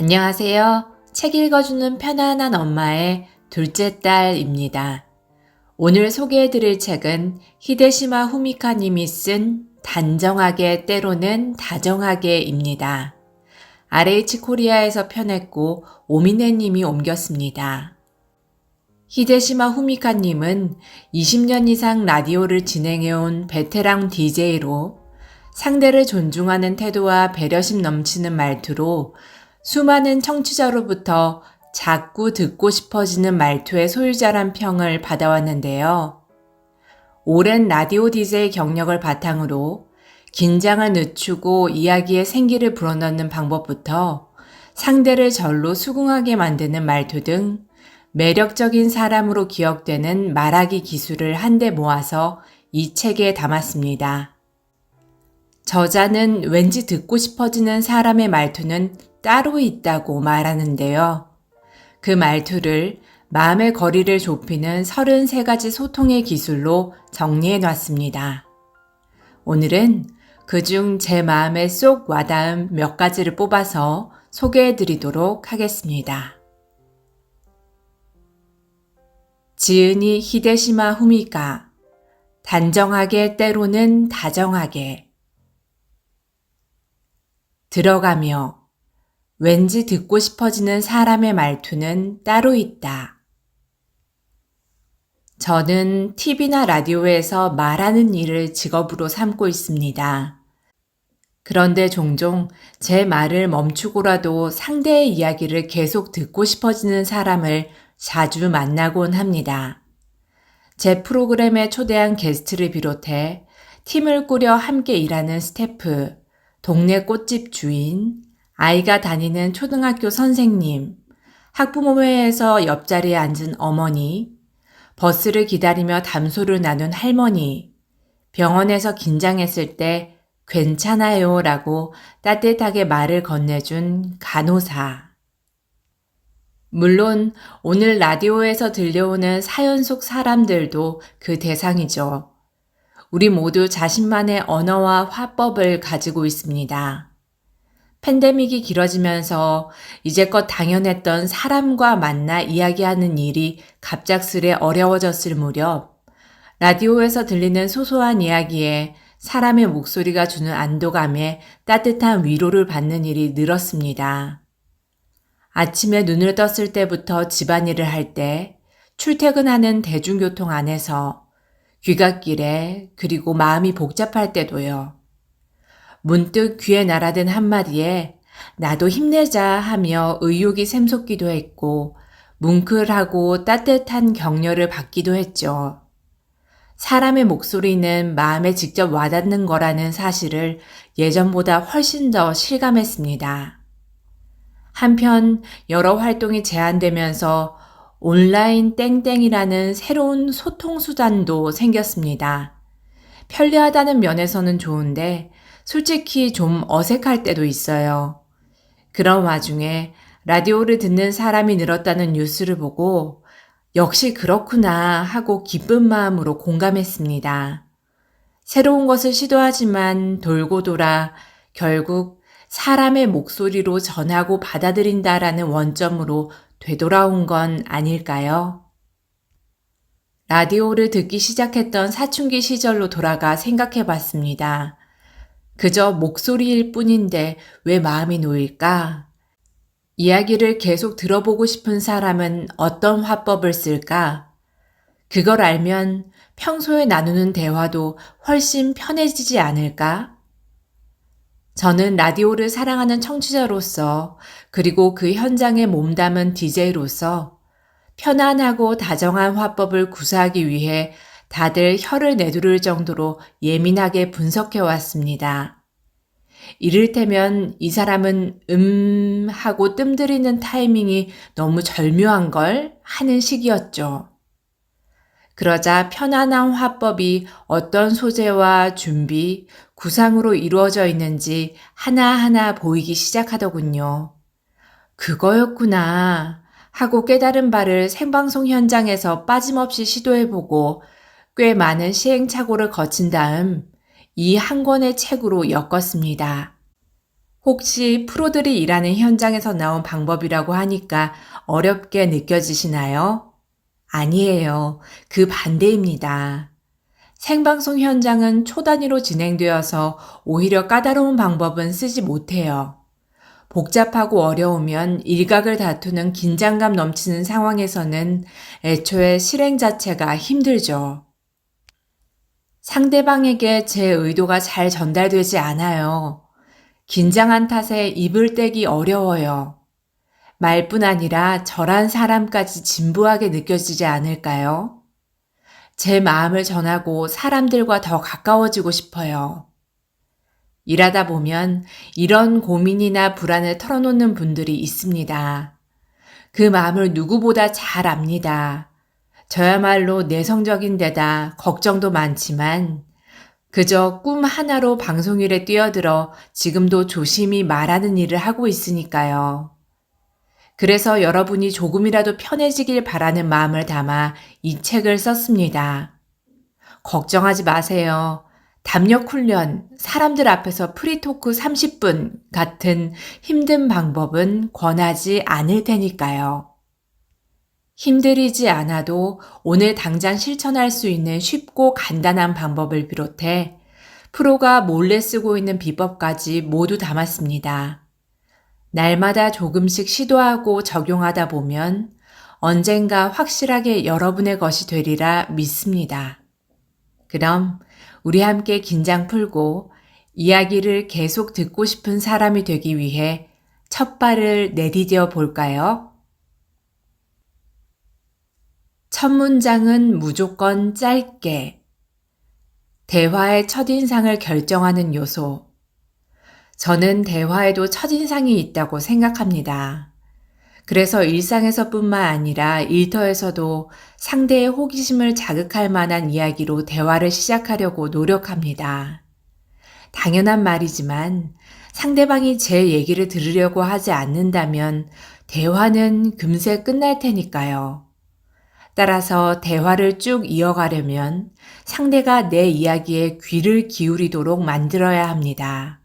안녕하세요. 책 읽어주는 편안한 엄마의 둘째 딸입니다. 오늘 소개해드릴 책은 히데시마 후미카 님이 쓴 단정하게 때로는 다정하게입니다. RH 코리아에서 펴냈고 오미네 님이 옮겼습니다. 히데시마 후미카 님은 20년 이상 라디오를 진행해온 베테랑 DJ로 상대를 존중하는 태도와 배려심 넘치는 말투로 수많은 청취자로부터 자꾸 듣고 싶어지는 말투의 소유자란 평을 받아왔는데요. 오랜 라디오 DJ 경력을 바탕으로 긴장을 늦추고 이야기에 생기를 불어넣는 방법부터 상대를 절로 수긍하게 만드는 말투 등 매력적인 사람으로 기억되는 말하기 기술을 한데 모아서 이 책에 담았습니다. 저자는 왠지 듣고 싶어지는 사람의 말투는 따로 있다고 말하는데요. 그 말투를 마음의 거리를 좁히는 33가지 소통의 기술로 정리해 놨습니다. 오늘은 그중 제 마음에 쏙 와닿은 몇 가지를 뽑아서 소개해 드리도록 하겠습니다. 지은이 히데시마 후미카, 단정하게 때로는 다정하게. 들어가며 왠지 듣고 싶어지는 사람의 말투는 따로 있다. 저는 TV나 라디오에서 말하는 일을 직업으로 삼고 있습니다. 그런데 종종 제 말을 멈추고라도 상대의 이야기를 계속 듣고 싶어지는 사람을 자주 만나곤 합니다. 제 프로그램에 초대한 게스트를 비롯해 팀을 꾸려 함께 일하는 스태프, 동네 꽃집 주인, 아이가 다니는 초등학교 선생님, 학부모회에서 옆자리에 앉은 어머니, 버스를 기다리며 담소를 나눈 할머니, 병원에서 긴장했을 때 괜찮아요 라고 따뜻하게 말을 건네준 간호사. 물론 오늘 라디오에서 들려오는 사연 속 사람들도 그 대상이죠. 우리 모두 자신만의 언어와 화법을 가지고 있습니다. 팬데믹이 길어지면서 이제껏 당연했던 사람과 만나 이야기하는 일이 갑작스레 어려워졌을 무렵 라디오에서 들리는 소소한 이야기에 사람의 목소리가 주는 안도감에 따뜻한 위로를 받는 일이 늘었습니다. 아침에 눈을 떴을 때부터 집안일을 할 때, 출퇴근하는 대중교통 안에서, 귀갓길에, 그리고 마음이 복잡할 때도요. 문득 귀에 날아든 한마디에 나도 힘내자 하며 의욕이 샘솟기도 했고 뭉클하고 따뜻한 격려를 받기도 했죠. 사람의 목소리는 마음에 직접 와닿는 거라는 사실을 예전보다 훨씬 더 실감했습니다. 한편 여러 활동이 제한되면서 온라인 땡땡이라는 새로운 소통 수단도 생겼습니다. 편리하다는 면에서는 좋은데 솔직히 좀 어색할 때도 있어요. 그런 와중에 라디오를 듣는 사람이 늘었다는 뉴스를 보고 역시 그렇구나 하고 기쁜 마음으로 공감했습니다. 새로운 것을 시도하지만 돌고 돌아 결국 사람의 목소리로 전하고 받아들인다라는 원점으로 되돌아온 건 아닐까요? 라디오를 듣기 시작했던 사춘기 시절로 돌아가 생각해 봤습니다. 그저 목소리일 뿐인데 왜 마음이 놓일까? 이야기를 계속 들어보고 싶은 사람은 어떤 화법을 쓸까? 그걸 알면 평소에 나누는 대화도 훨씬 편해지지 않을까? 저는 라디오를 사랑하는 청취자로서 그리고 그 현장에 몸담은 DJ로서 편안하고 다정한 화법을 구사하기 위해 다들 혀를 내두를 정도로 예민하게 분석해 왔습니다. 이를테면 이 사람은 하고 뜸들이는 타이밍이 너무 절묘한 걸 하는 시기였죠. 그러자 편안한 화법이 어떤 소재와 준비, 구상으로 이루어져 있는지 하나하나 보이기 시작하더군요. 그거였구나 하고 깨달은 바를 생방송 현장에서 빠짐없이 시도해보고 꽤 많은 시행착오를 거친 다음 이 한 권의 책으로 엮었습니다. 혹시 프로들이 일하는 현장에서 나온 방법이라고 하니까 어렵게 느껴지시나요? 아니에요. 그 반대입니다. 생방송 현장은 초단위로 진행되어서 오히려 까다로운 방법은 쓰지 못해요. 복잡하고 어려우면 일각을 다투는 긴장감 넘치는 상황에서는 애초에 실행 자체가 힘들죠. 상대방에게 제 의도가 잘 전달되지 않아요. 긴장한 탓에 입을 떼기 어려워요. 말뿐 아니라 저란 사람까지 진부하게 느껴지지 않을까요? 제 마음을 전하고 사람들과 더 가까워지고 싶어요. 일하다 보면 이런 고민이나 불안을 털어놓는 분들이 있습니다. 그 마음을 누구보다 잘 압니다. 저야말로 내성적인 데다 걱정도 많지만 그저 꿈 하나로 방송일에 뛰어들어 지금도 조심히 말하는 일을 하고 있으니까요. 그래서 여러분이 조금이라도 편해지길 바라는 마음을 담아 이 책을 썼습니다. 걱정하지 마세요. 담력 훈련, 사람들 앞에서 프리토크 30분 같은 힘든 방법은 권하지 않을 테니까요. 힘들이지 않아도 오늘 당장 실천할 수 있는 쉽고 간단한 방법을 비롯해 프로가 몰래 쓰고 있는 비법까지 모두 담았습니다. 날마다 조금씩 시도하고 적용하다 보면 언젠가 확실하게 여러분의 것이 되리라 믿습니다. 그럼 우리 함께 긴장 풀고 이야기를 계속 듣고 싶은 사람이 되기 위해 첫 발을 내디뎌 볼까요? 첫 문장은 무조건 짧게. 대화의 첫인상을 결정하는 요소. 저는 대화에도 첫인상이 있다고 생각합니다. 그래서 일상에서뿐만 아니라 일터에서도 상대의 호기심을 자극할 만한 이야기로 대화를 시작하려고 노력합니다. 당연한 말이지만 상대방이 제 얘기를 들으려고 하지 않는다면 대화는 금세 끝날 테니까요. 따라서 대화를 쭉 이어가려면 상대가 내 이야기에 귀를 기울이도록 만들어야 합니다.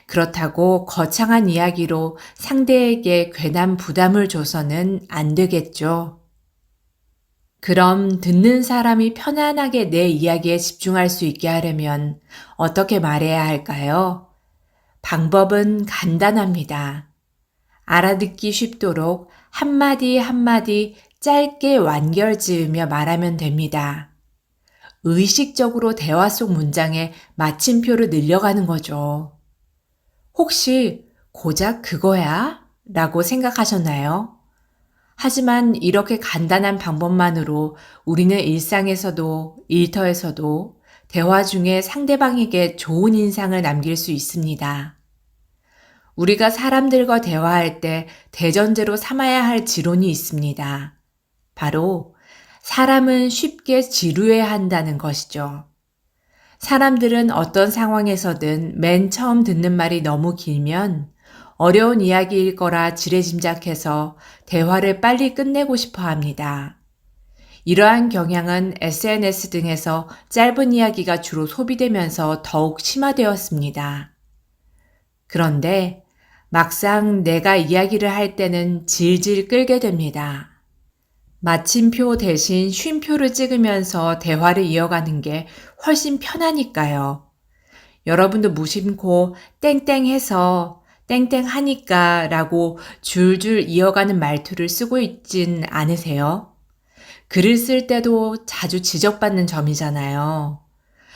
그렇다고 거창한 이야기로 상대에게 괜한 부담을 줘서는 안 되겠죠. 그럼 듣는 사람이 편안하게 내 이야기에 집중할 수 있게 하려면 어떻게 말해야 할까요? 방법은 간단합니다. 알아듣기 쉽도록 한마디 한마디 짧게 완결 지으며 말하면 됩니다. 의식적으로 대화 속 문장에 마침표를 늘려가는 거죠. 혹시 고작 그거야? 라고 생각하셨나요? 하지만 이렇게 간단한 방법만으로 우리는 일상에서도 일터에서도 대화 중에 상대방에게 좋은 인상을 남길 수 있습니다. 우리가 사람들과 대화할 때 대전제로 삼아야 할 지론이 있습니다. 바로 사람은 쉽게 지루해 한다는 것이죠. 사람들은 어떤 상황에서든 맨 처음 듣는 말이 너무 길면 어려운 이야기일 거라 지레짐작해서 대화를 빨리 끝내고 싶어 합니다. 이러한 경향은 SNS 등에서 짧은 이야기가 주로 소비되면서 더욱 심화되었습니다. 그런데 막상 내가 이야기를 할 때는 질질 끌게 됩니다. 마침표 대신 쉼표를 찍으면서 대화를 이어가는 게 훨씬 편하니까요. 여러분도 무심코 땡땡해서 땡땡하니까 라고 줄줄 이어가는 말투를 쓰고 있진 않으세요? 글을 쓸 때도 자주 지적받는 점이잖아요.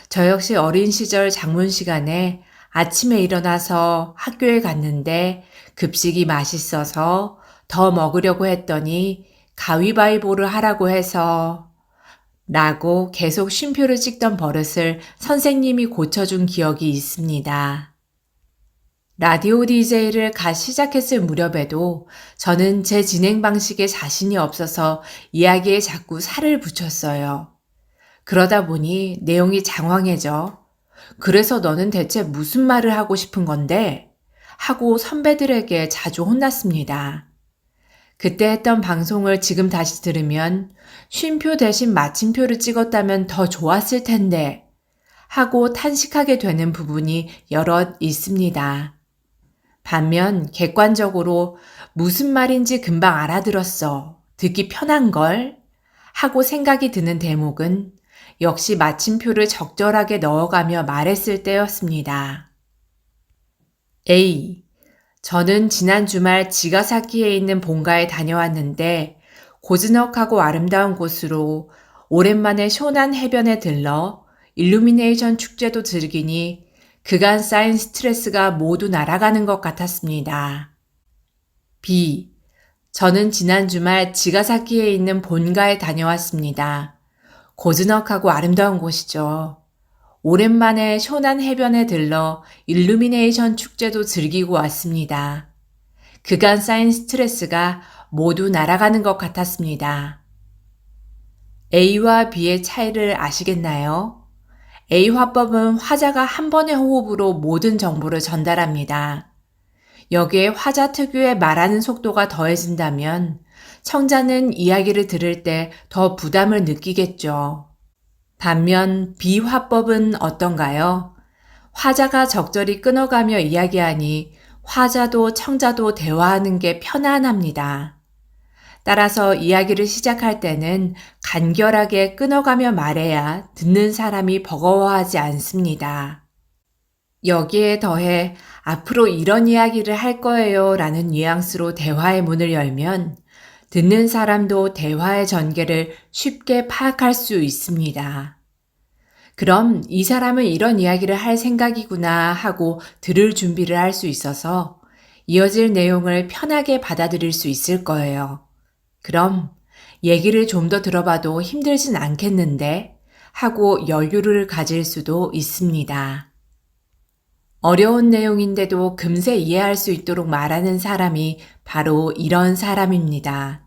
저 역시 어린 시절 작문 시간에 아침에 일어나서 학교에 갔는데 급식이 맛있어서 더 먹으려고 했더니 가위바위보를 하라고 해서 라고 계속 쉼표를 찍던 버릇을 선생님이 고쳐준 기억이 있습니다. 라디오 DJ를 갓 시작했을 무렵에도 저는 제 진행 방식에 자신이 없어서 이야기에 자꾸 살을 붙였어요. 그러다 보니 내용이 장황해져. 그래서 너는 대체 무슨 말을 하고 싶은 건데? 하고 선배들에게 자주 혼났습니다. 그때 했던 방송을 지금 다시 들으면 쉼표 대신 마침표를 찍었다면 더 좋았을 텐데 하고 탄식하게 되는 부분이 여럿 있습니다. 반면 객관적으로 무슨 말인지 금방 알아들었어. 듣기 편한걸? 하고 생각이 드는 대목은 역시 마침표를 적절하게 넣어가며 말했을 때였습니다. A. 저는 지난 주말 지가사키에 있는 본가에 다녀왔는데 고즈넉하고 아름다운 곳으로 오랜만에 시원한 해변에 들러 일루미네이션 축제도 즐기니 그간 쌓인 스트레스가 모두 날아가는 것 같았습니다. B. 저는 지난 주말 지가사키에 있는 본가에 다녀왔습니다. 고즈넉하고 아름다운 곳이죠. 오랜만에 시원한 해변에 들러 일루미네이션 축제도 즐기고 왔습니다. 그간 쌓인 스트레스가 모두 날아가는 것 같았습니다. A와 B의 차이를 아시겠나요? A 화법은 화자가 한 번의 호흡으로 모든 정보를 전달합니다. 여기에 화자 특유의 말하는 속도가 더해진다면 청자는 이야기를 들을 때 더 부담을 느끼겠죠. 반면 B 화법은 어떤가요? 화자가 적절히 끊어가며 이야기하니 화자도 청자도 대화하는 게 편안합니다. 따라서 이야기를 시작할 때는 간결하게 끊어가며 말해야 듣는 사람이 버거워하지 않습니다. 여기에 더해 앞으로 이런 이야기를 할 거예요 라는 뉘앙스로 대화의 문을 열면 듣는 사람도 대화의 전개를 쉽게 파악할 수 있습니다. 그럼 이 사람은 이런 이야기를 할 생각이구나 하고 들을 준비를 할 수 있어서 이어질 내용을 편하게 받아들일 수 있을 거예요. 그럼 얘기를 좀 더 들어봐도 힘들진 않겠는데 하고 여유를 가질 수도 있습니다. 어려운 내용인데도 금세 이해할 수 있도록 말하는 사람이 바로 이런 사람입니다.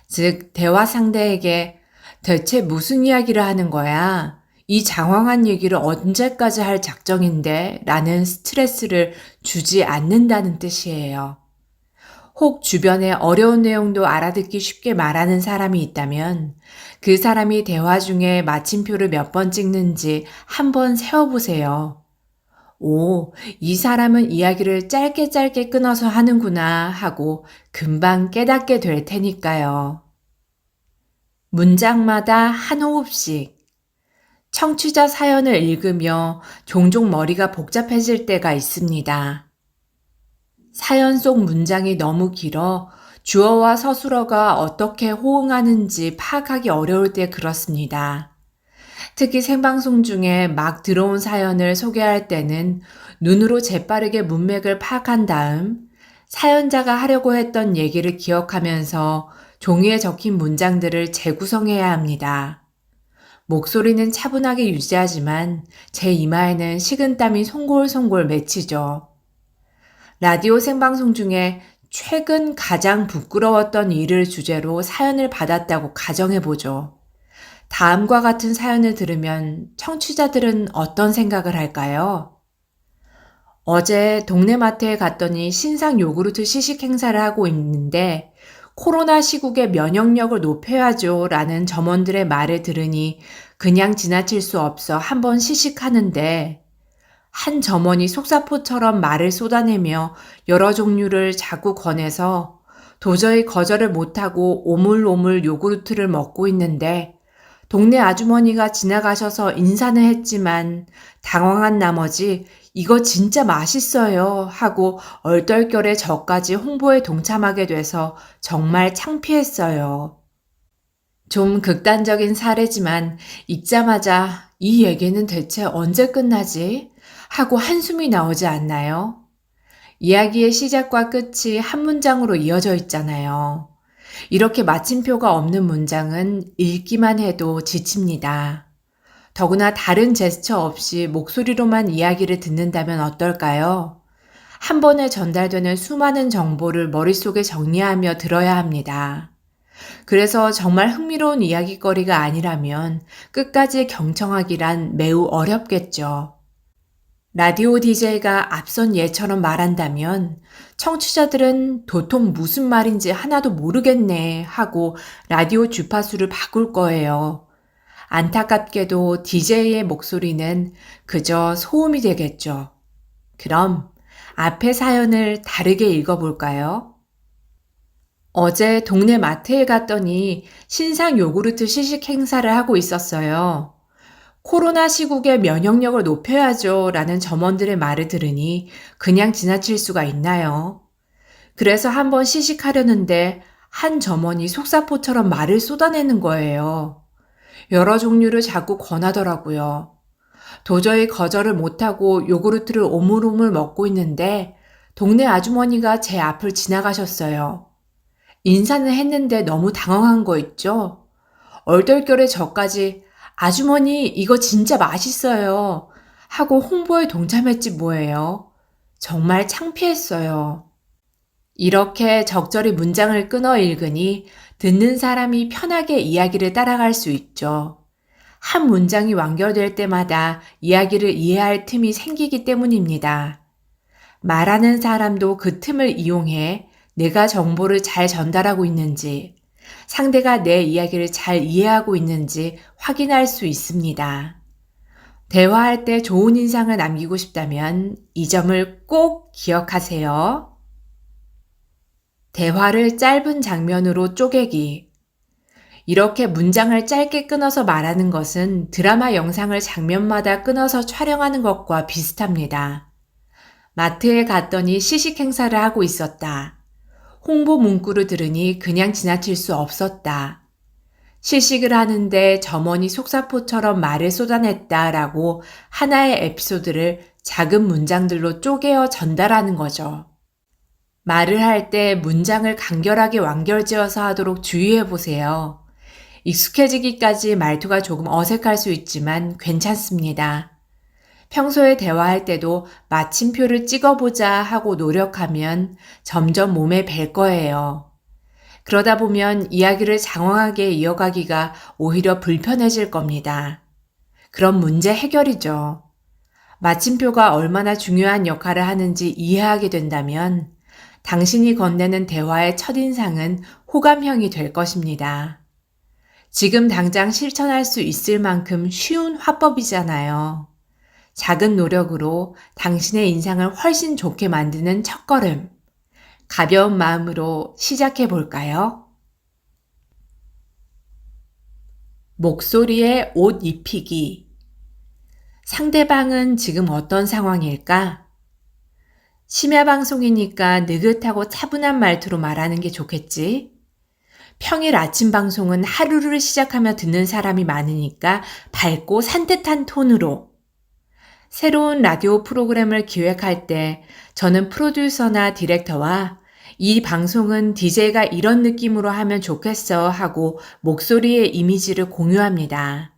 즉, 대화 상대에게 대체 무슨 이야기를 하는 거야? 이 장황한 얘기를 언제까지 할 작정인데? 라는 스트레스를 주지 않는다는 뜻이에요. 혹 주변에 어려운 내용도 알아듣기 쉽게 말하는 사람이 있다면 그 사람이 대화 중에 마침표를 몇 번 찍는지 한번 세어보세요. 오, 이 사람은 이야기를 짧게 끊어서 하는구나 하고 금방 깨닫게 될 테니까요. 문장마다 한 호흡씩. 청취자 사연을 읽으며 종종 머리가 복잡해질 때가 있습니다. 사연 속 문장이 너무 길어 주어와 서술어가 어떻게 호응하는지 파악하기 어려울 때 그렇습니다. 특히 생방송 중에 막 들어온 사연을 소개할 때는 눈으로 재빠르게 문맥을 파악한 다음 사연자가 하려고 했던 얘기를 기억하면서 종이에 적힌 문장들을 재구성해야 합니다. 목소리는 차분하게 유지하지만 제 이마에는 식은땀이 송골송골 맺히죠. 라디오 생방송 중에 최근 가장 부끄러웠던 일을 주제로 사연을 받았다고 가정해보죠. 다음과 같은 사연을 들으면 청취자들은 어떤 생각을 할까요? 어제 동네 마트에 갔더니 신상 요구르트 시식 행사를 하고 있는데 코로나 시국에 면역력을 높여야죠 라는 점원들의 말을 들으니 그냥 지나칠 수 없어 한번 시식하는데 한 점원이 속사포처럼 말을 쏟아내며 여러 종류를 자꾸 권해서 도저히 거절을 못하고 오물오물 요구르트를 먹고 있는데 동네 아주머니가 지나가셔서 인사는 했지만 당황한 나머지 이거 진짜 맛있어요 하고 얼떨결에 저까지 홍보에 동참하게 돼서 정말 창피했어요. 좀 극단적인 사례지만 읽자마자 이 얘기는 대체 언제 끝나지? 하고 한숨이 나오지 않나요? 이야기의 시작과 끝이 한 문장으로 이어져 있잖아요. 이렇게 마침표가 없는 문장은 읽기만 해도 지칩니다. 더구나 다른 제스처 없이 목소리로만 이야기를 듣는다면 어떨까요? 한 번에 전달되는 수많은 정보를 머릿속에 정리하며 들어야 합니다. 그래서 정말 흥미로운 이야기거리가 아니라면 끝까지 경청하기란 매우 어렵겠죠. 라디오 DJ가 앞선 예처럼 말한다면 청취자들은 도통 무슨 말인지 하나도 모르겠네 하고 라디오 주파수를 바꿀 거예요. 안타깝게도 DJ의 목소리는 그저 소음이 되겠죠. 그럼 앞의 사연을 다르게 읽어볼까요? 어제 동네 마트에 갔더니 신상 요구르트 시식 행사를 하고 있었어요. 코로나 시국에 면역력을 높여야죠 라는 점원들의 말을 들으니 그냥 지나칠 수가 있나요? 그래서 한번 시식하려는데 한 점원이 속사포처럼 말을 쏟아내는 거예요. 여러 종류를 자꾸 권하더라고요. 도저히 거절을 못하고 요구르트를 오물오물 먹고 있는데 동네 아주머니가 제 앞을 지나가셨어요. 인사는 했는데 너무 당황한 거 있죠? 얼떨결에 저까지 아주머니 이거 진짜 맛있어요 하고 홍보에 동참했지 뭐예요. 정말 창피했어요. 이렇게 적절히 문장을 끊어 읽으니 듣는 사람이 편하게 이야기를 따라갈 수 있죠. 한 문장이 완결될 때마다 이야기를 이해할 틈이 생기기 때문입니다. 말하는 사람도 그 틈을 이용해 내가 정보를 잘 전달하고 있는지, 상대가 내 이야기를 잘 이해하고 있는지 확인할 수 있습니다. 대화할 때 좋은 인상을 남기고 싶다면 이 점을 꼭 기억하세요. 대화를 짧은 장면으로 쪼개기. 이렇게 문장을 짧게 끊어서 말하는 것은 드라마 영상을 장면마다 끊어서 촬영하는 것과 비슷합니다. 마트에 갔더니 시식 행사를 하고 있었다. 홍보 문구를 들으니 그냥 지나칠 수 없었다. 시식을 하는데 점원이 속사포처럼 말을 쏟아냈다라고 하나의 에피소드를 작은 문장들로 쪼개어 전달하는 거죠. 말을 할 때 문장을 간결하게 완결지어서 하도록 주의해 보세요. 익숙해지기까지 말투가 조금 어색할 수 있지만 괜찮습니다. 평소에 대화할 때도 마침표를 찍어보자 하고 노력하면 점점 몸에 뵐 거예요. 그러다 보면 이야기를 장황하게 이어가기가 오히려 불편해질 겁니다. 그럼 문제 해결이죠. 마침표가 얼마나 중요한 역할을 하는지 이해하게 된다면 당신이 건네는 대화의 첫인상은 호감형이 될 것입니다. 지금 당장 실천할 수 있을 만큼 쉬운 화법이잖아요. 작은 노력으로 당신의 인상을 훨씬 좋게 만드는 첫걸음. 가벼운 마음으로 시작해 볼까요? 목소리에 옷 입히기. 상대방은 지금 어떤 상황일까? 심야 방송이니까 느긋하고 차분한 말투로 말하는 게 좋겠지? 평일 아침 방송은 하루를 시작하며 듣는 사람이 많으니까 밝고 산뜻한 톤으로. 새로운 라디오 프로그램을 기획할 때 저는 프로듀서나 디렉터와 이 방송은 DJ가 이런 느낌으로 하면 좋겠어 하고 목소리의 이미지를 공유합니다.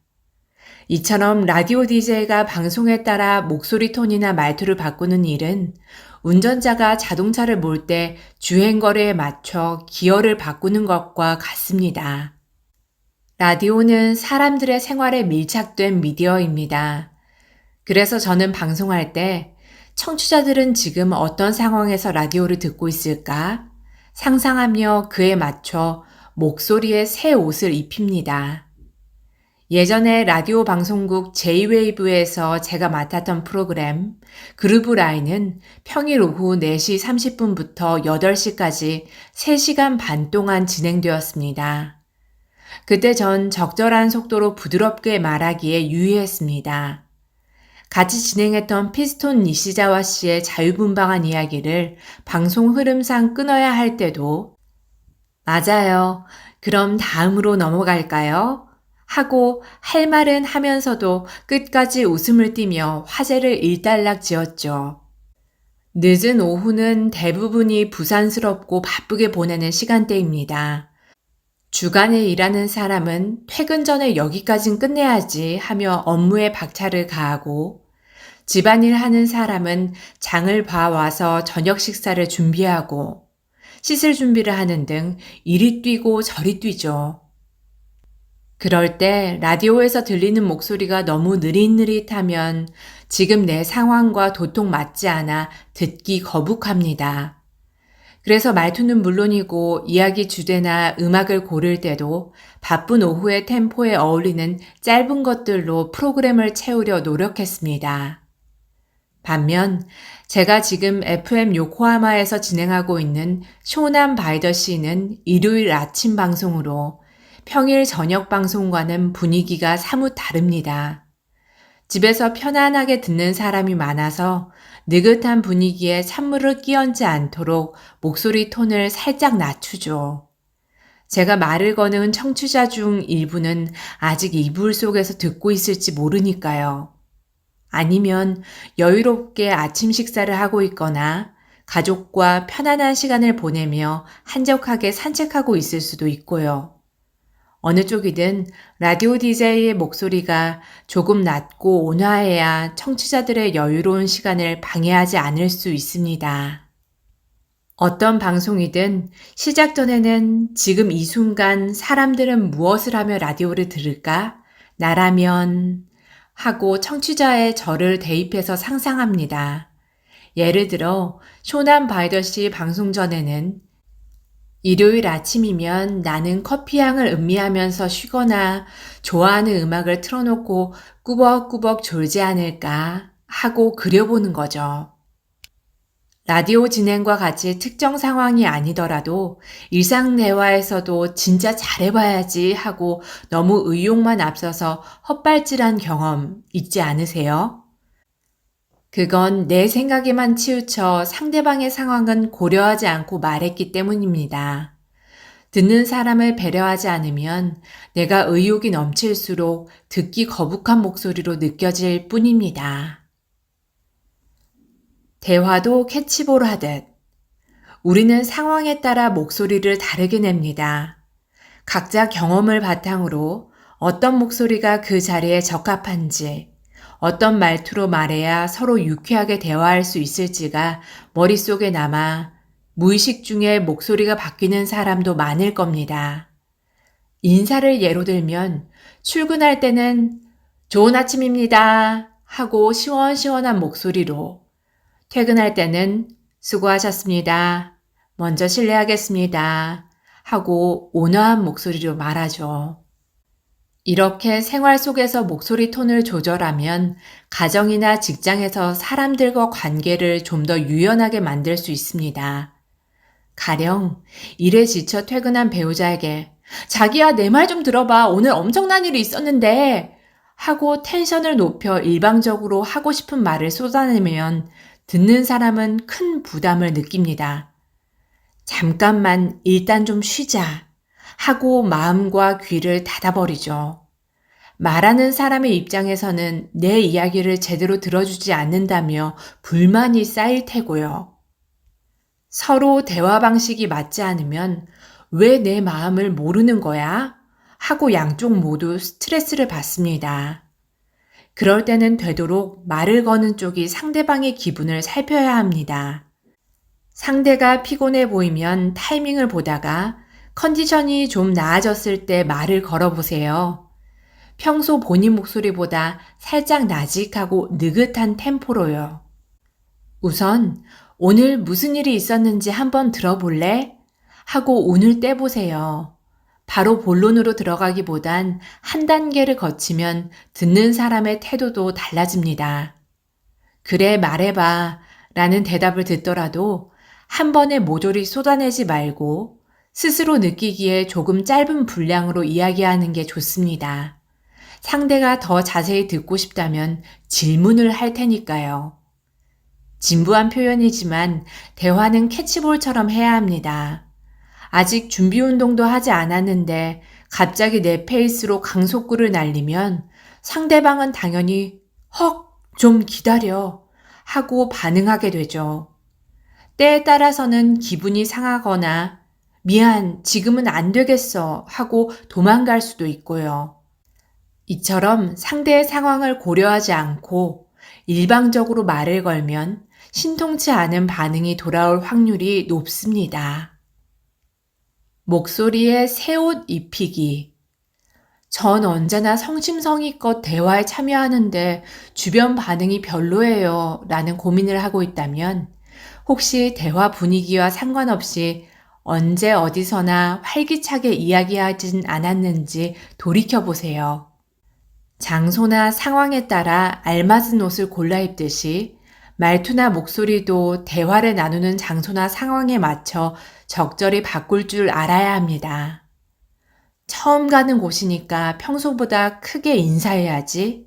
이처럼 라디오 DJ가 방송에 따라 목소리 톤이나 말투를 바꾸는 일은 운전자가 자동차를 몰 때 주행거리에 맞춰 기어를 바꾸는 것과 같습니다. 라디오는 사람들의 생활에 밀착된 미디어입니다. 그래서 저는 방송할 때 청취자들은 지금 어떤 상황에서 라디오를 듣고 있을까 상상하며 그에 맞춰 목소리에 새 옷을 입힙니다. 예전에 라디오 방송국 J-Wave에서 제가 맡았던 프로그램 그루브 라인은 평일 오후 4시 30분부터 8시까지 3시간 반 동안 진행되었습니다. 그때 전 적절한 속도로 부드럽게 말하기에 유의했습니다. 같이 진행했던 피스톤 니시자와 씨의 자유분방한 이야기를 방송 흐름상 끊어야 할 때도 맞아요. 그럼 다음으로 넘어갈까요? 하고 할 말은 하면서도 끝까지 웃음을 띠며 화제를 일단락 지었죠. 늦은 오후는 대부분이 부산스럽고 바쁘게 보내는 시간대입니다. 주간에 일하는 사람은 퇴근 전에 여기까진 끝내야지 하며 업무에 박차를 가하고 집안일 하는 사람은 장을 봐와서 저녁 식사를 준비하고 씻을 준비를 하는 등 이리 뛰고 저리 뛰죠. 그럴 때 라디오에서 들리는 목소리가 너무 느릿느릿하면 지금 내 상황과 도통 맞지 않아 듣기 거북합니다. 그래서 말투는 물론이고 이야기 주제나 음악을 고를 때도 바쁜 오후의 템포에 어울리는 짧은 것들로 프로그램을 채우려 노력했습니다. 반면 제가 지금 FM 요코하마에서 진행하고 있는 쇼난 바이더 씨는 일요일 아침 방송으로 평일 저녁 방송과는 분위기가 사뭇 다릅니다. 집에서 편안하게 듣는 사람이 많아서 느긋한 분위기에 찬물을 끼얹지 않도록 목소리 톤을 살짝 낮추죠. 제가 말을 거는 청취자 중 일부는 아직 이불 속에서 듣고 있을지 모르니까요. 아니면 여유롭게 아침 식사를 하고 있거나 가족과 편안한 시간을 보내며 한적하게 산책하고 있을 수도 있고요. 어느 쪽이든 라디오 DJ의 목소리가 조금 낮고 온화해야 청취자들의 여유로운 시간을 방해하지 않을 수 있습니다. 어떤 방송이든 시작 전에는 지금 이 순간 사람들은 무엇을 하며 라디오를 들을까? 나라면 하고 청취자의 저를 대입해서 상상합니다. 예를 들어 쇼난 바이더 씨 방송 전에는 일요일 아침이면 나는 커피향을 음미하면서 쉬거나 좋아하는 음악을 틀어놓고 꾸벅꾸벅 졸지 않을까 하고 그려보는 거죠. 라디오 진행과 같이 특정 상황이 아니더라도 일상 대화에서도 진짜 잘해봐야지 하고 너무 의욕만 앞서서 헛발질한 경험 있지 않으세요? 그건 내 생각에만 치우쳐 상대방의 상황은 고려하지 않고 말했기 때문입니다. 듣는 사람을 배려하지 않으면 내가 의욕이 넘칠수록 듣기 거북한 목소리로 느껴질 뿐입니다. 대화도 캐치볼 하듯 우리는 상황에 따라 목소리를 다르게 냅니다. 각자 경험을 바탕으로 어떤 목소리가 그 자리에 적합한지, 어떤 말투로 말해야 서로 유쾌하게 대화할 수 있을지가 머릿속에 남아 무의식 중에 목소리가 바뀌는 사람도 많을 겁니다. 인사를 예로 들면 출근할 때는 좋은 아침입니다 하고 시원시원한 목소리로, 퇴근할 때는 수고하셨습니다. 먼저 실례하겠습니다 하고 온화한 목소리로 말하죠. 이렇게 생활 속에서 목소리 톤을 조절하면 가정이나 직장에서 사람들과 관계를 좀 더 유연하게 만들 수 있습니다. 가령 일에 지쳐 퇴근한 배우자에게 자기야 내 말 좀 들어봐 오늘 엄청난 일이 있었는데 하고 텐션을 높여 일방적으로 하고 싶은 말을 쏟아내면 듣는 사람은 큰 부담을 느낍니다. 잠깐만 일단 좀 쉬자 하고 마음과 귀를 닫아버리죠. 말하는 사람의 입장에서는 내 이야기를 제대로 들어주지 않는다며 불만이 쌓일 테고요. 서로 대화 방식이 맞지 않으면 왜 내 마음을 모르는 거야? 하고 양쪽 모두 스트레스를 받습니다. 그럴 때는 되도록 말을 거는 쪽이 상대방의 기분을 살펴야 합니다. 상대가 피곤해 보이면 타이밍을 보다가 컨디션이 좀 나아졌을 때 말을 걸어보세요. 평소 본인 목소리보다 살짝 나직하고 느긋한 템포로요. 우선 오늘 무슨 일이 있었는지 한번 들어볼래? 하고 운을 떼보세요. 바로 본론으로 들어가기보단 한 단계를 거치면 듣는 사람의 태도도 달라집니다. 그래 말해봐 라는 대답을 듣더라도 한 번에 모조리 쏟아내지 말고 스스로 느끼기에 조금 짧은 분량으로 이야기하는 게 좋습니다. 상대가 더 자세히 듣고 싶다면 질문을 할 테니까요. 진부한 표현이지만 대화는 캐치볼처럼 해야 합니다. 아직 준비 운동도 하지 않았는데 갑자기 내 페이스로 강속구를 날리면 상대방은 당연히 헉, 좀 기다려 하고 반응하게 되죠. 때에 따라서는 기분이 상하거나 미안, 지금은 안 되겠어 하고 도망갈 수도 있고요. 이처럼 상대의 상황을 고려하지 않고 일방적으로 말을 걸면 신통치 않은 반응이 돌아올 확률이 높습니다. 목소리에 새 옷 입히기. 전 언제나 성심성의껏 대화에 참여하는데 주변 반응이 별로예요. 라는 고민을 하고 있다면 혹시 대화 분위기와 상관없이 언제 어디서나 활기차게 이야기하진 않았는지 돌이켜보세요. 장소나 상황에 따라 알맞은 옷을 골라 입듯이 말투나 목소리도 대화를 나누는 장소나 상황에 맞춰 적절히 바꿀 줄 알아야 합니다. 처음 가는 곳이니까 평소보다 크게 인사해야지.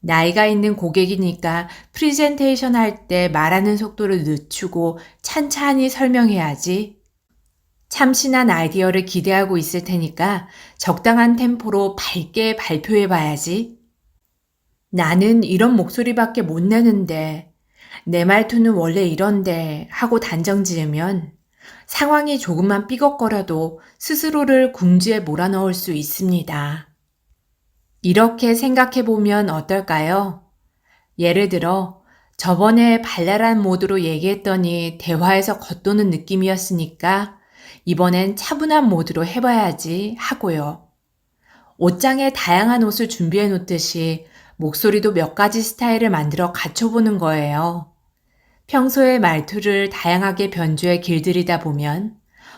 나이가 있는 고객이니까 프리젠테이션 할 때 말하는 속도를 늦추고 찬찬히 설명해야지. 참신한 아이디어를 기대하고 있을 테니까 적당한 템포로 밝게 발표해 봐야지. 나는 이런 목소리밖에 못 내는데, 내 말투는 원래 이런데 하고 단정 지으면 상황이 조금만 삐걱거려도 스스로를 궁지에 몰아넣을 수 있습니다. 이렇게 생각해 보면 어떨까요? 예를 들어, 저번에 발랄한 모드로 얘기했더니 대화에서 겉도는 느낌이었으니까 이번엔 차분한 모드로 해봐야지 하고요. 옷장에 다양한 옷을 준비해 놓듯이 목소리도 몇 가지 스타일을 만들어 갖춰보는 거예요. 평소에 말투를 다양하게 변주해 길들이다 보면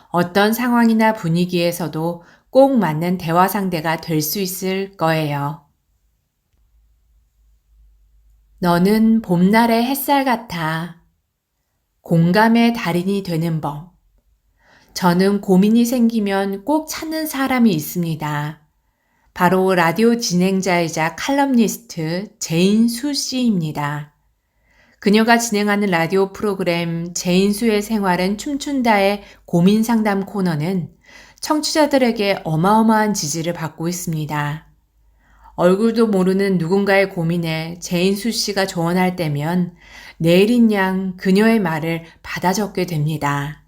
어떤 상황이나 분위기에서도 꼭 맞는 대화 상대가 될 수 있을 거예요. 너는 봄날의 햇살 같아. 공감의 달인이 되는 법. 저는 고민이 생기면 꼭 찾는 사람이 있습니다. 바로 라디오 진행자이자 칼럼니스트 제인수 씨입니다. 그녀가 진행하는 라디오 프로그램 제인수의 생활은 춤춘다의 고민 상담 코너는 청취자들에게 어마어마한 지지를 받고 있습니다. 얼굴도 모르는 누군가의 고민에 제인수 씨가 조언할 때면 내일인 양 그녀의 말을 받아 적게 됩니다.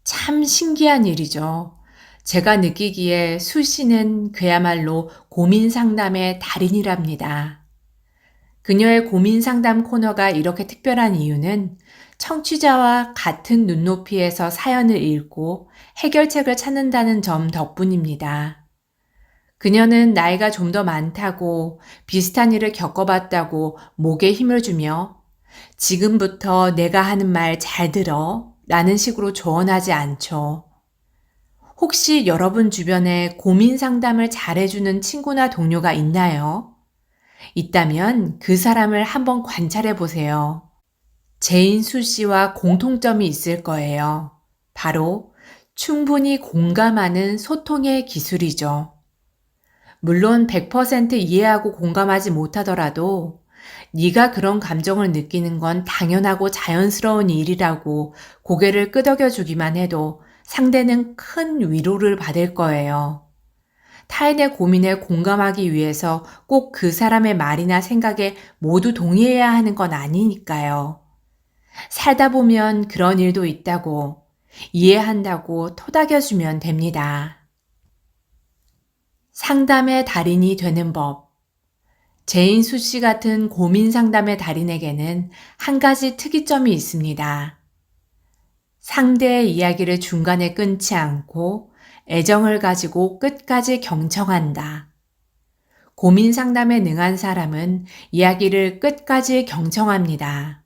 참 신기한 일이죠. 제가 느끼기에 수 씨는 그야말로 고민 상담의 달인이랍니다. 그녀의 고민 상담 코너가 이렇게 특별한 이유는 청취자와 같은 눈높이에서 사연을 읽고 해결책을 찾는다는 점 덕분입니다. 그녀는 나이가 좀 더 많다고 비슷한 일을 겪어봤다고 목에 힘을 주며 지금부터 내가 하는 말 잘 들어 라는 식으로 조언하지 않죠. 혹시 여러분 주변에 고민 상담을 잘해주는 친구나 동료가 있나요? 있다면 그 사람을 한번 관찰해 보세요. 제인수 씨와 공통점이 있을 거예요. 바로 충분히 공감하는 소통의 기술이죠. 물론 100% 이해하고 공감하지 못하더라도 네가 그런 감정을 느끼는 건 당연하고 자연스러운 일이라고 고개를 끄덕여 주기만 해도 상대는 큰 위로를 받을 거예요. 타인의 고민에 공감하기 위해서 꼭 그 사람의 말이나 생각에 모두 동의해야 하는 건 아니니까요. 살다 보면 그런 일도 있다고 이해한다고 토닥여주면 됩니다. 상담의 달인이 되는 법. 제인수 씨 같은 고민 상담의 달인에게는 한 가지 특이점이 있습니다. 상대의 이야기를 중간에 끊지 않고 애정을 가지고 끝까지 경청한다. 고민 상담에 능한 사람은 이야기를 끝까지 경청합니다.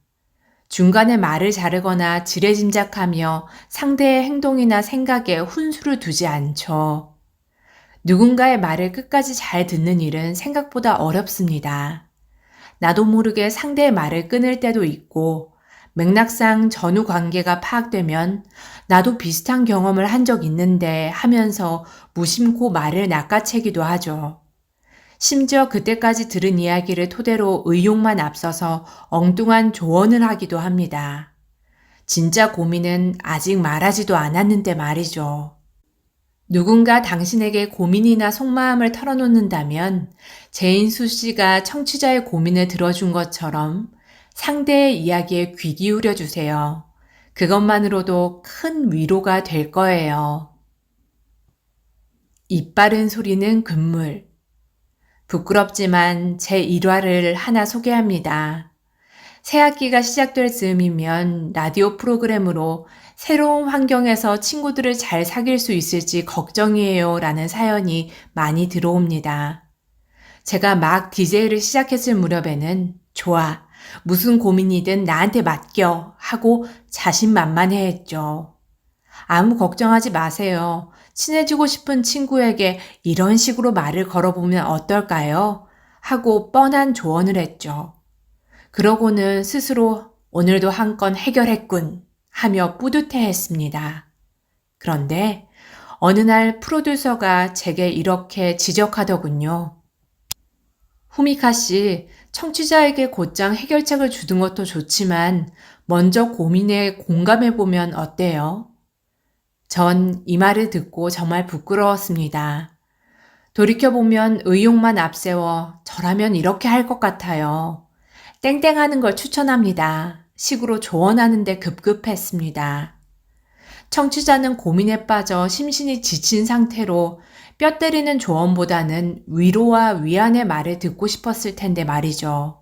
중간에 말을 자르거나 지레짐작하며 상대의 행동이나 생각에 훈수를 두지 않죠. 누군가의 말을 끝까지 잘 듣는 일은 생각보다 어렵습니다. 나도 모르게 상대의 말을 끊을 때도 있고 맥락상 전후 관계가 파악되면 나도 비슷한 경험을 한 적 있는데 하면서 무심코 말을 낚아채기도 하죠. 심지어 그때까지 들은 이야기를 토대로 의욕만 앞서서 엉뚱한 조언을 하기도 합니다. 진짜 고민은 아직 말하지도 않았는데 말이죠. 누군가 당신에게 고민이나 속마음을 털어놓는다면 제인수 씨가 청취자의 고민을 들어준 것처럼 상대의 이야기에 귀 기울여 주세요. 그것만으로도 큰 위로가 될 거예요. 입 바른 소리는 금물. 부끄럽지만 제 1화를 하나 소개합니다. 새 학기가 시작될 즈음이면 라디오 프로그램으로 새로운 환경에서 친구들을 잘 사귈 수 있을지 걱정이에요 라는 사연이 많이 들어옵니다. 제가 막 DJ를 시작했을 무렵에는 좋아, 무슨 고민이든 나한테 맡겨 하고 자신만만해 했죠. 아무 걱정하지 마세요. 친해지고 싶은 친구에게 이런 식으로 말을 걸어보면 어떨까요? 하고 뻔한 조언을 했죠. 그러고는 스스로 오늘도 한 건 해결했군 하며 뿌듯해했습니다. 그런데 어느 날 프로듀서가 제게 이렇게 지적하더군요. 후미카 씨, 청취자에게 곧장 해결책을 주는 것도 좋지만 먼저 고민에 공감해보면 어때요? 전 이 말을 듣고 정말 부끄러웠습니다. 돌이켜보면 의욕만 앞세워 저라면 이렇게 할 것 같아요. 땡땡하는 걸 추천합니다. 식으로 조언하는데 급급했습니다. 청취자는 고민에 빠져 심신이 지친 상태로 뼈 때리는 조언보다는 위로와 위안의 말을 듣고 싶었을 텐데 말이죠.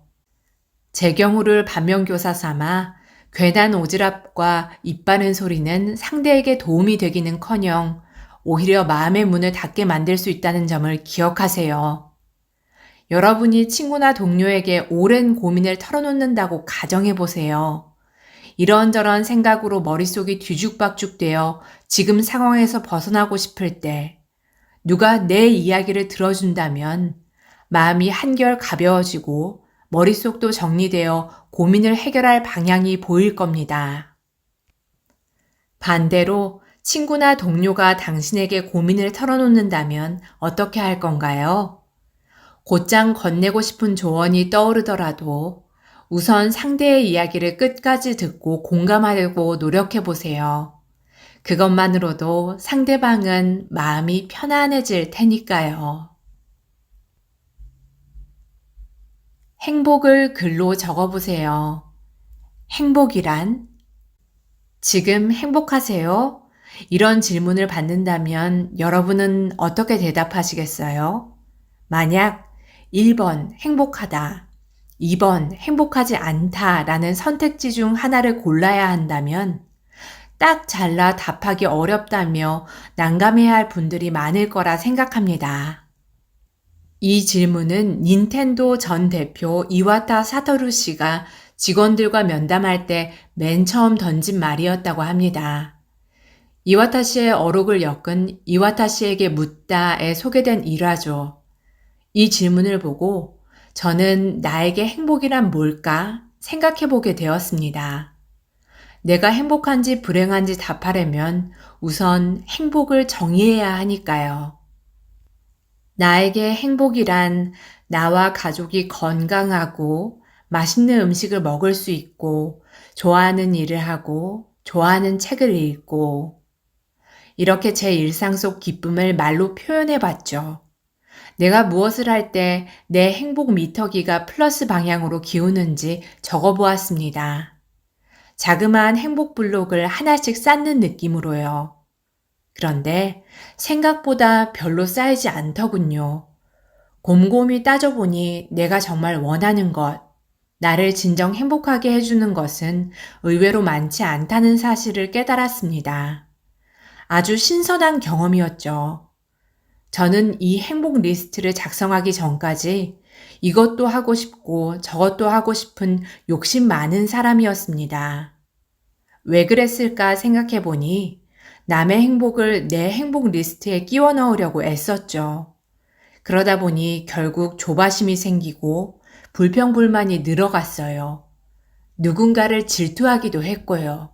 제 경우를 반면교사 삼아 괜한 오지랖과 입 바른 소리는 상대에게 도움이 되기는커녕 오히려 마음의 문을 닫게 만들 수 있다는 점을 기억하세요. 여러분이 친구나 동료에게 오랜 고민을 털어놓는다고 가정해보세요. 이런저런 생각으로 머릿속이 뒤죽박죽되어 지금 상황에서 벗어나고 싶을 때 누가 내 이야기를 들어준다면 마음이 한결 가벼워지고 머릿속도 정리되어 고민을 해결할 방향이 보일 겁니다. 반대로 친구나 동료가 당신에게 고민을 털어놓는다면 어떻게 할 건가요? 곧장 건네고 싶은 조언이 떠오르더라도 우선 상대의 이야기를 끝까지 듣고 공감하려고 노력해 보세요. 그것만으로도 상대방은 마음이 편안해질 테니까요. 행복을 글로 적어보세요. 행복이란? 지금 행복하세요? 이런 질문을 받는다면 여러분은 어떻게 대답하시겠어요? 만약 1번 행복하다, 2번 행복하지 않다 라는 선택지 중 하나를 골라야 한다면 딱 잘라 답하기 어렵다며 난감해야 할 분들이 많을 거라 생각합니다. 이 질문은 닌텐도 전 대표 이와타 사토루 씨가 직원들과 면담할 때 맨 처음 던진 말이었다고 합니다. 이와타 씨의 어록을 엮은 이와타 씨에게 묻다에 소개된 일화죠. 이 질문을 보고 저는 나에게 행복이란 뭘까 생각해 보게 되었습니다. 내가 행복한지 불행한지 답하려면 우선 행복을 정의해야 하니까요. 나에게 행복이란 나와 가족이 건강하고 맛있는 음식을 먹을 수 있고 좋아하는 일을 하고 좋아하는 책을 읽고 이렇게 제 일상 속 기쁨을 말로 표현해 봤죠. 내가 무엇을 할 때 내 행복 미터기가 플러스 방향으로 기우는지 적어 보았습니다. 자그마한 행복 블록을 하나씩 쌓는 느낌으로요. 그런데 생각보다 별로 쌓이지 않더군요. 곰곰이 따져보니 내가 정말 원하는 것, 나를 진정 행복하게 해주는 것은 의외로 많지 않다는 사실을 깨달았습니다. 아주 신선한 경험이었죠. 저는 이 행복 리스트를 작성하기 전까지 이것도 하고 싶고 저것도 하고 싶은 욕심 많은 사람이었습니다. 왜 그랬을까 생각해 보니 남의 행복을 내 행복 리스트에 끼워 넣으려고 애썼죠. 그러다 보니 결국 조바심이 생기고 불평불만이 늘어갔어요. 누군가를 질투하기도 했고요.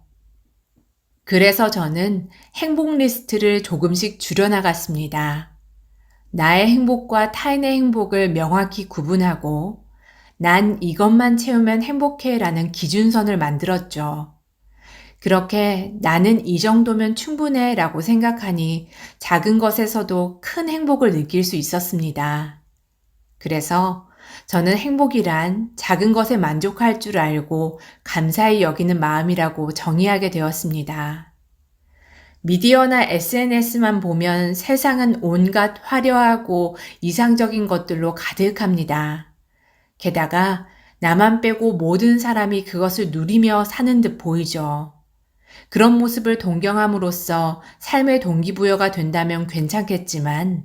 그래서 저는 행복 리스트를 조금씩 줄여나갔습니다. 나의 행복과 타인의 행복을 명확히 구분하고 난 이것만 채우면 행복해 라는 기준선을 만들었죠. 그렇게 나는 이 정도면 충분해 라고 생각하니 작은 것에서도 큰 행복을 느낄 수 있었습니다. 그래서 저는 행복이란 작은 것에 만족할 줄 알고 감사히 여기는 마음이라고 정의하게 되었습니다. 미디어나 SNS만 보면 세상은 온갖 화려하고 이상적인 것들로 가득합니다. 게다가 나만 빼고 모든 사람이 그것을 누리며 사는 듯 보이죠. 그런 모습을 동경함으로써 삶의 동기부여가 된다면 괜찮겠지만,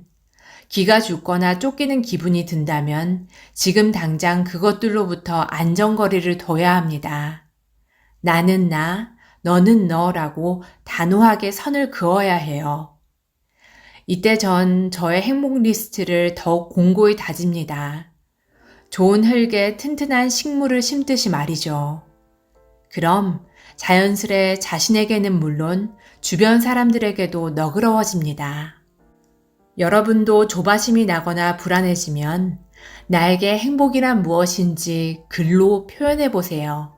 기가 죽거나 쫓기는 기분이 든다면 지금 당장 그것들로부터 안전거리를 둬야 합니다. 나는 나, 너는 너라고 단호하게 선을 그어야 해요. 이때 전 저의 행복 리스트를 더욱 공고히 다집니다. 좋은 흙에 튼튼한 식물을 심듯이 말이죠. 그럼 자연스레 자신에게는 물론 주변 사람들에게도 너그러워집니다. 여러분도 조바심이 나거나 불안해지면 나에게 행복이란 무엇인지 글로 표현해 보세요.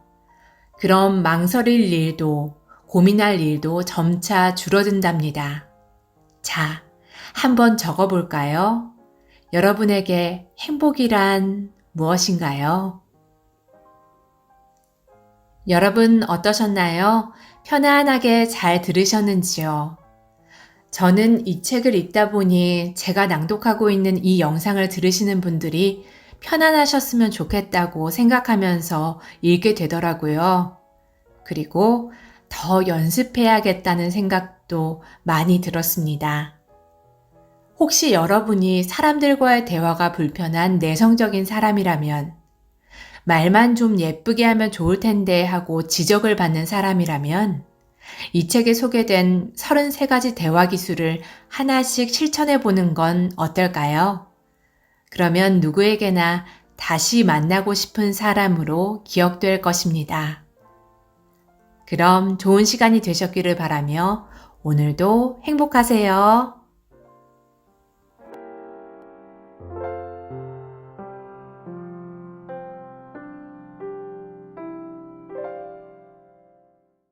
그럼 망설일 일도 고민할 일도 점차 줄어든답니다. 자, 한번 적어볼까요? 여러분에게 행복이란 무엇인가요? 여러분 어떠셨나요? 편안하게 잘 들으셨는지요? 저는 이 책을 읽다 보니 제가 낭독하고 있는 이 영상을 들으시는 분들이 편안하셨으면 좋겠다고 생각하면서 읽게 되더라고요. 그리고 더 연습해야겠다는 생각도 많이 들었습니다. 혹시 여러분이 사람들과의 대화가 불편한 내성적인 사람이라면, 말만 좀 예쁘게 하면 좋을 텐데 하고 지적을 받는 사람이라면, 이 책에 소개된 33가지 대화 기술을 하나씩 실천해 보는 건 어떨까요? 그러면 누구에게나 다시 만나고 싶은 사람으로 기억될 것입니다. 그럼 좋은 시간이 되셨기를 바라며 오늘도 행복하세요.